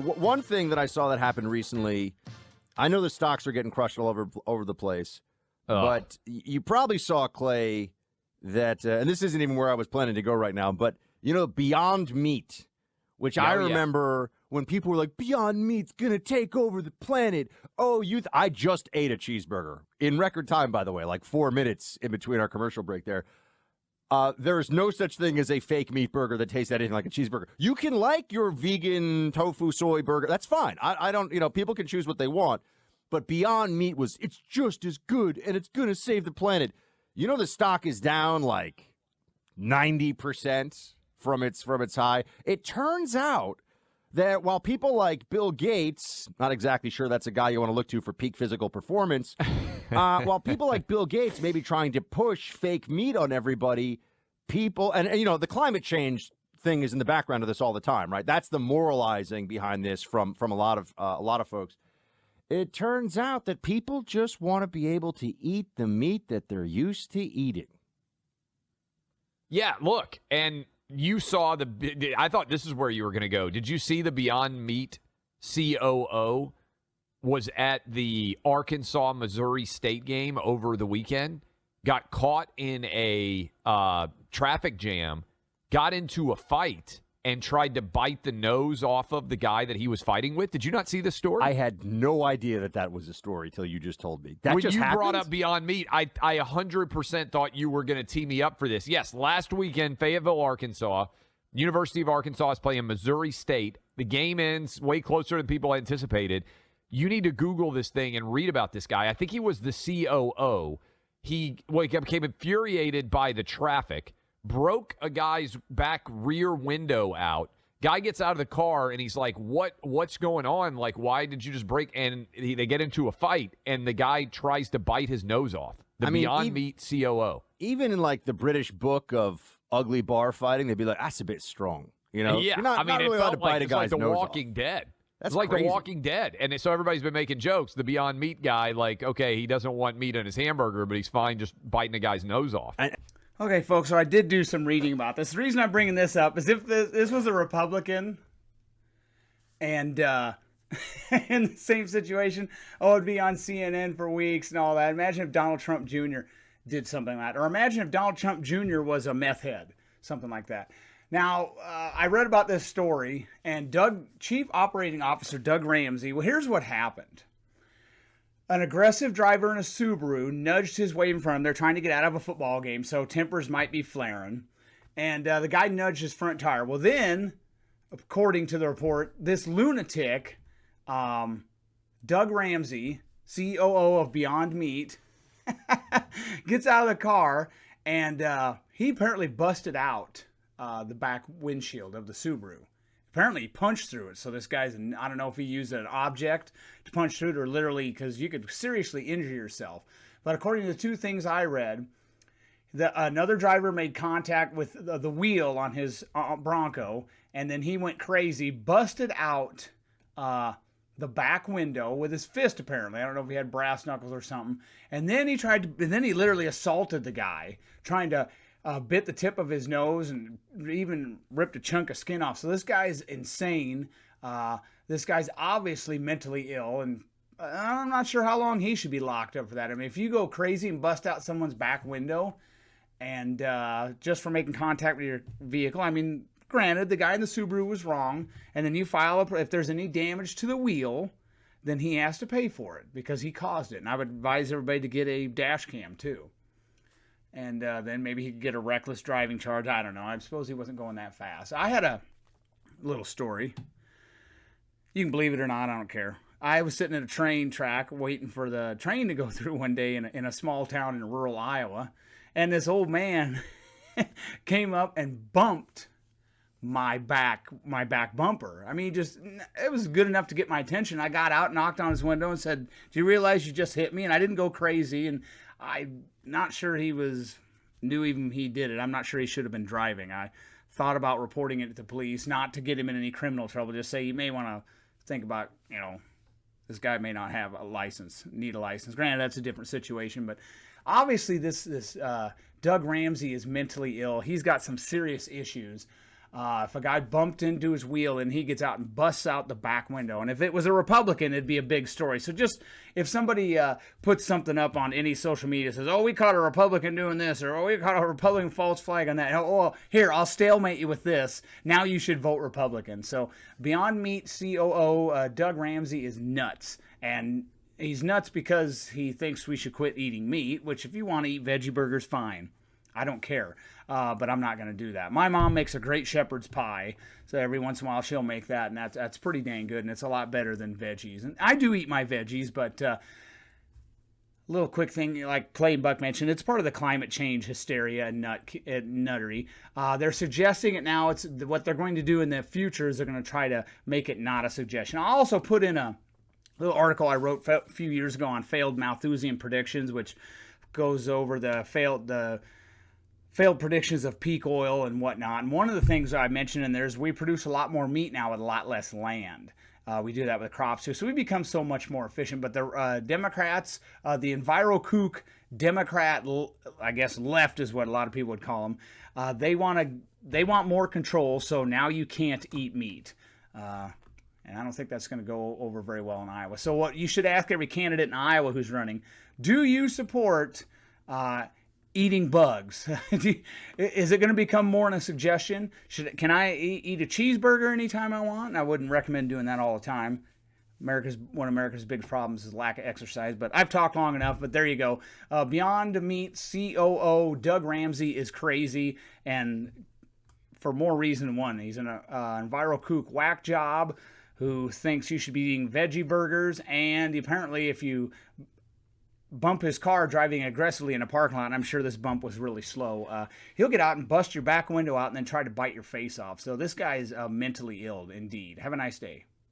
One thing that I saw that happened recently, I know the stocks are getting crushed all over the place, but you probably saw, Clay, that, and this isn't even where I was planning to go right now, but, Beyond Meat, which I remember when people were like, Beyond Meat's going to take over the planet. Oh, I just ate a cheeseburger in record time, by the way, like 4 minutes in between our commercial break there. There is no such thing as a fake meat burger that tastes anything like a cheeseburger. You can like your vegan tofu soy burger. That's fine. I don't, people can choose what they want. But Beyond Meat it's just as good, and it's going to save the planet. The stock is down like 90% from its high. It turns out that while people like Bill Gates, not exactly sure that's a guy you want to look to for peak physical performance, while people like Bill Gates may be trying to push fake meat on everybody, and the climate change thing is in the background of this all the time, right? That's the moralizing behind this from a lot of folks. It turns out that people just want to be able to eat the meat that they're used to eating. Yeah, look, and you saw I thought this is where you were going to go. Did you see the Beyond Meat COO was at the Arkansas-Missouri State game over the weekend, got caught in a traffic jam, got into a fight, and tried to bite the nose off of the guy that he was fighting with? Did you not see the story? I had no idea that was a story till you just told me. When you brought up Beyond Meat, I 100% thought you were going to tee me up for this. Yes, last weekend, Fayetteville, Arkansas, University of Arkansas is playing Missouri State. The game ends way closer than people anticipated. You need to Google this thing and read about this guy. I think he was the COO. He became infuriated by the traffic, broke a guy's back rear window out. Guy gets out of the car, and he's like, what's going on? Like, why did you just break? And they get into a fight, and the guy tries to bite his nose off. Beyond Meat COO. Even in, like, the British book of ugly bar fighting, they'd be like, that's a bit strong. Yeah, You're not really allowed to bite a guy's like nose The Walking Dead. That's It's like crazy. The Walking Dead. And so everybody's been making jokes. The Beyond Meat guy, like, okay, he doesn't want meat on his hamburger, but he's fine just biting a guy's nose off. Okay, folks, so I did do some reading about this. The reason I'm bringing this up is if this was a Republican and in the same situation, it'd be on CNN for weeks and all that. Imagine if Donald Trump Jr. did something like that. Or imagine if Donald Trump Jr. was a meth head, something like that. Now, I read about this story, and Chief Operating Officer Doug Ramsey, well, here's what happened. An aggressive driver in a Subaru nudged his way in front of him. They're trying to get out of a football game, so tempers might be flaring. And the guy nudged his front tire. Well, then, according to the report, this lunatic, Doug Ramsey, COO of Beyond Meat, gets out of the car, and he apparently busted out the back windshield of the Subaru. Apparently, he punched through it. So this guy's, I don't know if he used an object to punch through it or literally, because you could seriously injure yourself. But according to the two things I read, another driver made contact with the wheel on his Bronco, and then he went crazy, busted out the back window with his fist, apparently. I don't know if he had brass knuckles or something. And then he literally assaulted the guy, trying to bit the tip of his nose and even ripped a chunk of skin off. So this guy's insane. This guy's obviously mentally ill, and I'm not sure how long he should be locked up for that. I mean, if you go crazy and bust out someone's back window and just for making contact with your vehicle, I mean, granted, the guy in the Subaru was wrong, and then you file if there's any damage to the wheel, then he has to pay for it because he caused it. And I would advise everybody to get a dash cam too. And then maybe he could get a reckless driving charge. I don't know. I suppose he wasn't going that fast. I had a little story. You can believe it or not, I don't care. I was sitting at a train track waiting for the train to go through one day in a small town in rural Iowa. And this old man came up and bumped my back bumper. I mean, it was good enough to get my attention. I got out, knocked on his window and said, "Do you realize you just hit me?" And I didn't go crazy. And I'm not sure knew even he did it. I'm not sure he should have been driving. I thought about reporting it to the police, not to get him in any criminal trouble. Just say you may want to think about, this guy may not have a license, need a license. Granted, that's a different situation, but obviously this Doug Ramsey is mentally ill. He's got some serious issues. If a guy bumped into his wheel and he gets out and busts out the back window, and if it was a Republican, it'd be a big story. So just if somebody puts something up on any social media, says, "Oh, we caught a Republican doing this," or "Oh, we caught a Republican false flag on that," "Oh, here, I'll stalemate you with this. Now you should vote Republican." So Beyond Meat COO Doug Ramsey is nuts, and he's nuts because he thinks we should quit eating meat. Which, if you want to eat veggie burgers, fine. I don't care, but I'm not going to do that. My mom makes a great shepherd's pie, so every once in a while she'll make that, and that's pretty dang good, and it's a lot better than veggies. And I do eat my veggies, but little quick thing, like Clay and Buck mentioned, it's part of the climate change hysteria and nuttery. They're suggesting it now. It's what they're going to do in the future is they're going to try to make it not a suggestion. I also put in a little article I wrote a few years ago on failed Malthusian predictions, which goes over the failed predictions of peak oil and whatnot. And one of the things I mentioned in there is we produce a lot more meat now with a lot less land. We do that with crops too. So we become so much more efficient. But the Democrats, the Envirokook Democrat, I guess left is what a lot of people would call them. They want more control. So now you can't eat meat. And I don't think that's going to go over very well in Iowa. So what you should ask every candidate in Iowa who's running, do you support eating bugs? Is it going to become more than a suggestion? Can I eat a cheeseburger anytime I want? I wouldn't recommend doing that all the time. One of America's biggest problems is lack of exercise. But I've talked long enough, but there you go. Beyond Meat COO Doug Ramsey is crazy, and for more reason than one. He's an Envirokook whack job who thinks you should be eating veggie burgers, and apparently if you bump his car driving aggressively in a parking lot, and I'm sure this bump was really slow, he'll get out and bust your back window out and then try to bite your face off. So this guy is mentally ill indeed. Have a nice day.